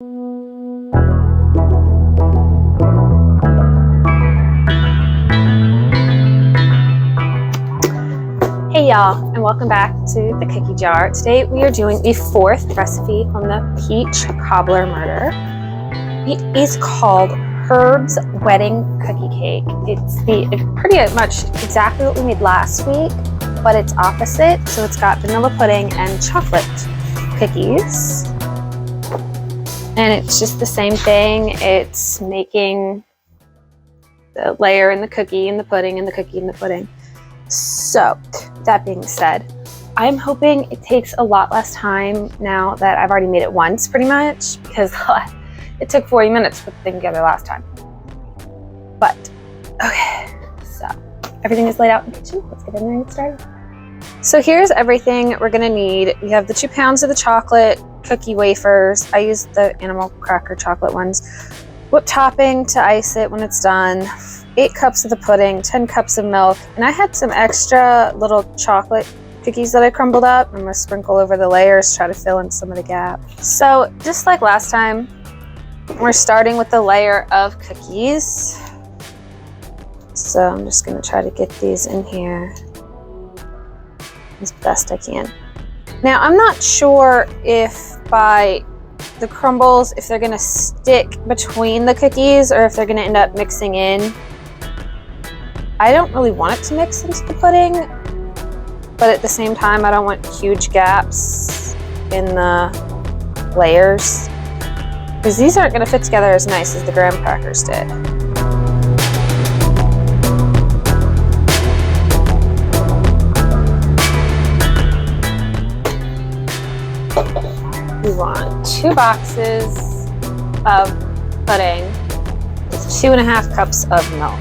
Hey y'all, and welcome back to the cookie jar. Today we are doing the fourth recipe from the Peach Cobbler Murder. It is called Herb's Wedding Cookie Cake. It's pretty much exactly what we made last week, but it's opposite. So it's got vanilla pudding and chocolate cookies. And it's just the same thing. It's making the layer in the cookie and the pudding and the cookie and the pudding. So, that being said, I'm hoping it takes a lot less time now that I've already made it once, pretty much, because it took 40 minutes to put the thing together last time. But, okay, so everything is laid out in the kitchen. Let's get in there and get started. So here's everything we're gonna need. We have the 2 pounds of the chocolate cookie wafers. I use the animal cracker chocolate ones. Whipped topping to ice it when it's done. 8 cups of the pudding, 10 cups of milk, and I had some extra little chocolate cookies that I crumbled up. I'm gonna sprinkle over the layers, try to fill in some of the gaps. So just like last time, we're starting with the layer of cookies. So I'm just gonna try to get these in here as best I can. Now I'm not sure if by the crumbles, if they're gonna stick between the cookies or if they're gonna end up mixing in. I don't really want it to mix into the pudding, but at the same time, I don't want huge gaps in the layers, because these aren't going to fit together as nice as the graham crackers did. We want 2 boxes of pudding with 2.5 cups of milk.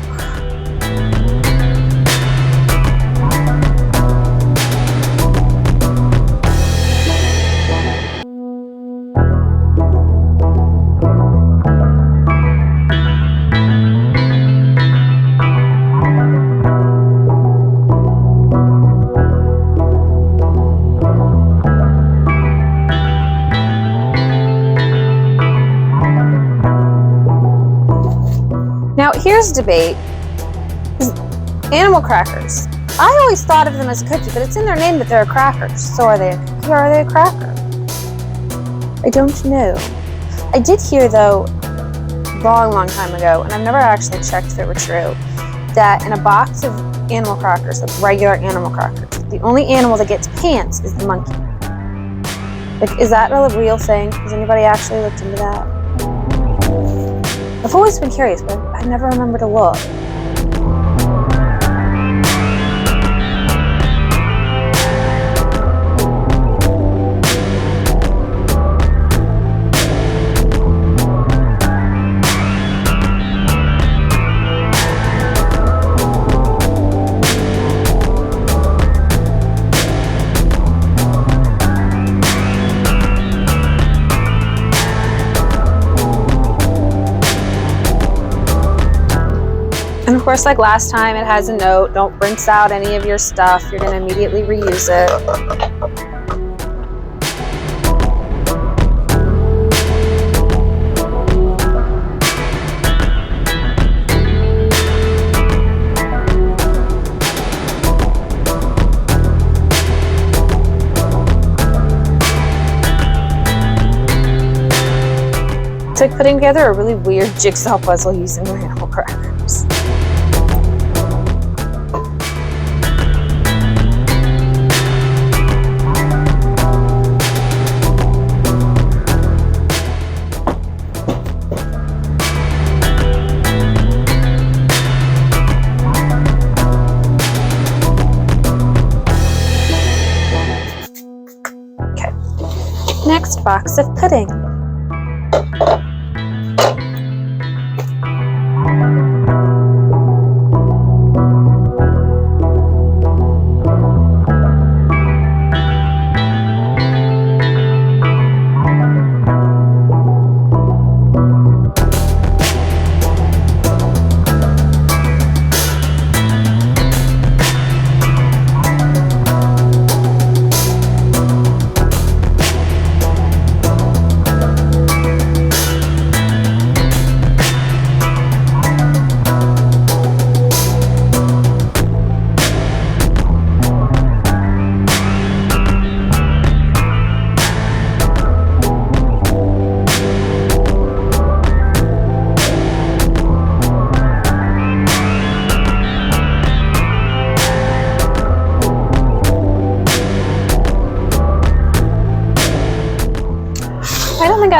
Now, here's a debate. Animal crackers. I always thought of them as a cookie, but it's in their name that they're a cracker. So are they a cookie or are they a cracker? I don't know. I did hear, though, a long time ago, and I've never actually checked if it were true, that in a box of animal crackers, like regular animal crackers, the only animal that gets pants is the monkey. Like, is that a real thing? Has anybody actually looked into that? I've always been curious, but I never remember to look. And of course, like last time, it has a note, don't rinse out any of your stuff. You're going to immediately reuse it. It's like putting together a really weird jigsaw puzzle using the animal crackers. Next box of pudding.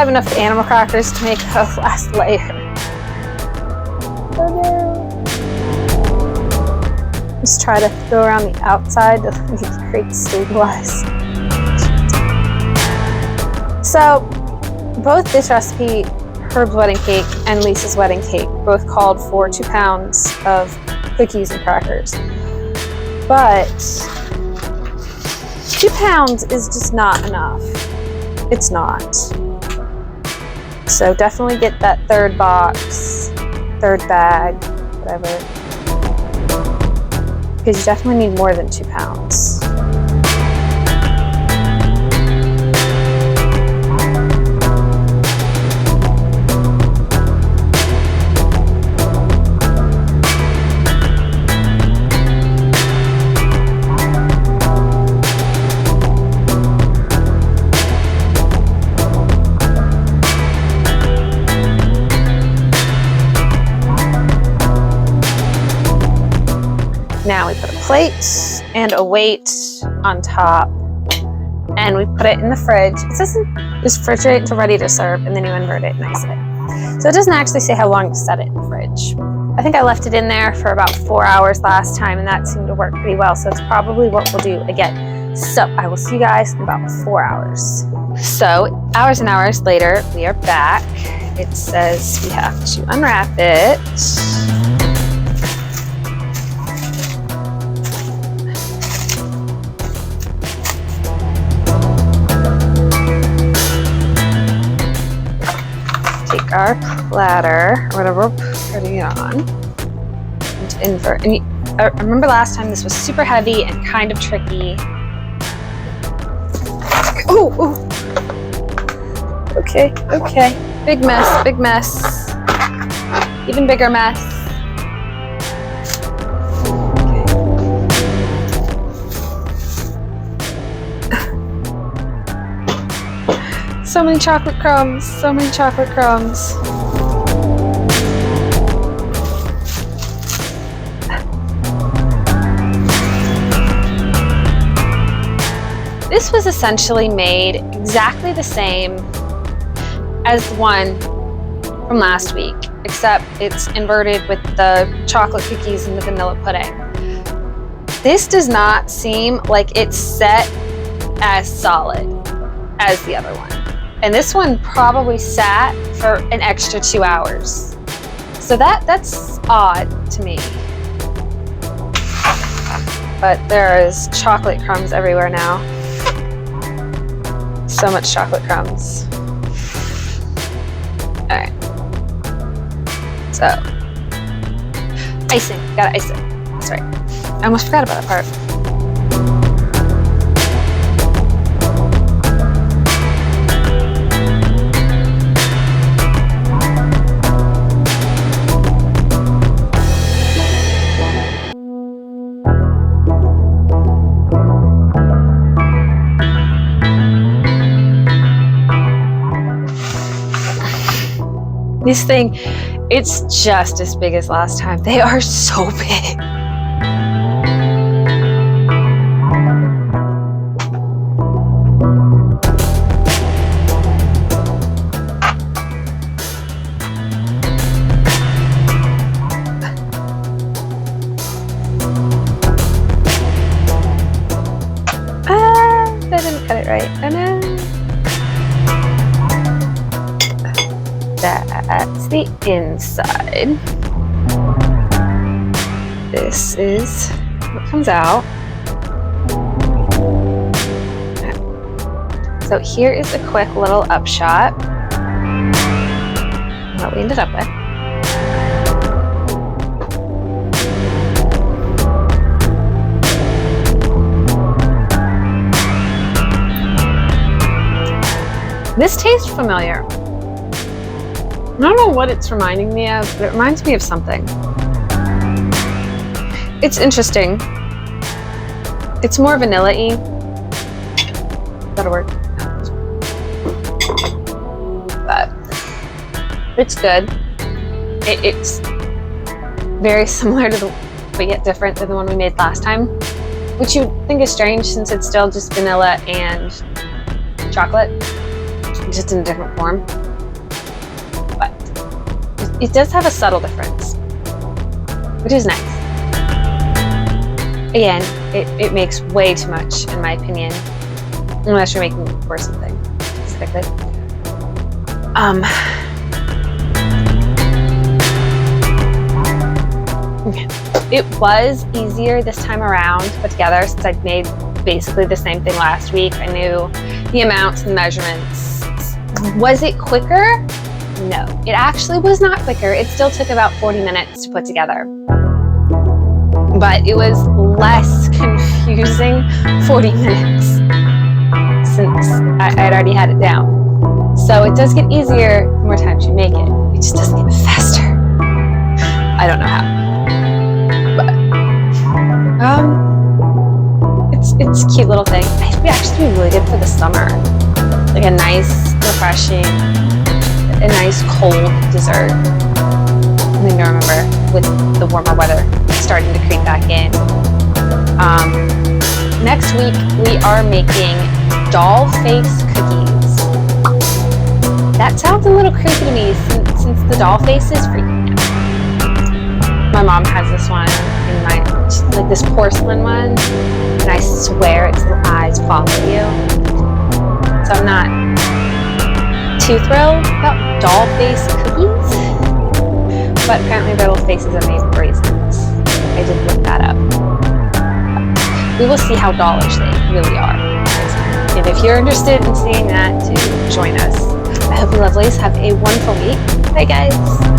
have enough animal crackers to make a last layer. Oh no. Just try to go around the outside to make the crate stabilize. So both this recipe, Herb's wedding cake and Lisa's wedding cake, both called for 2 pounds of cookies and crackers. But 2 pounds is just not enough. It's not. So definitely get that third box, third bag, whatever. Because you definitely need more than 2 pounds. Now we put a plate and a weight on top, and we put it in the fridge. It says just refrigerate until ready to serve, and then you invert it and ice it. So it doesn't actually say how long to set it in the fridge. I think I left it in there for about 4 hours last time, and that seemed to work pretty well. So it's probably what we'll do again. So I will see you guys in about 4 hours. So hours and hours later, we are back. It says we have to unwrap it. Take our platter, or whatever we're putting it on, and invert. And I remember last time this was super heavy and kind of tricky. Oh, okay, okay. Big mess, big mess. Even bigger mess. So many chocolate crumbs, so many chocolate crumbs. This was essentially made exactly the same as the one from last week, except it's inverted with the chocolate cookies and the vanilla pudding. This does not seem like it's set as solid as the other one. And this one probably sat for an extra 2 hours. So that's odd to me. But there is chocolate crumbs everywhere now. So much chocolate crumbs. All right. So, icing, gotta ice it. That's right. I almost forgot about that part. This thing, it's just as big as last time. They are so big. That didn't cut it right. Oh no. That's the inside. This is what comes out. So here is a quick little upshot of what we ended up with. This tastes familiar. I don't know what it's reminding me of, but it reminds me of something. It's interesting. It's more vanilla-y. That'll work. But it's good. It's very similar to the, but yet different than the one we made last time, which you would think is strange since it's still just vanilla and chocolate. just in a different form. But it does have a subtle difference, which is nice. Again, it makes way too much, in my opinion, unless you're making for something specifically. Okay. It was easier this time around to put together since I'd made basically the same thing last week. I knew the amounts and measurements. Was it quicker? No, it actually was not quicker. It still took about 40 minutes to put together. But it was less confusing 40 minutes since I'd already had it down. So it does get easier the more times you make it. It just doesn't get faster. I don't know how. It's a cute little thing. I think it actually be really good for the summer. Like a nice, refreshing, a nice cold dessert. I think I remember with the warmer weather starting to creep back in. Next week we are making doll face cookies. That sounds a little creepy to me since the doll face is freaking out. My mom has this one in my, like this porcelain one, and I swear its little eyes follow you. So I'm not too thrilled about doll face cookies, but apparently their little faces are made for reasons. I did look that up. We will see how dollish they really are. And if you're interested in seeing that, to join us. I hope you lovelies have a wonderful week. Bye guys.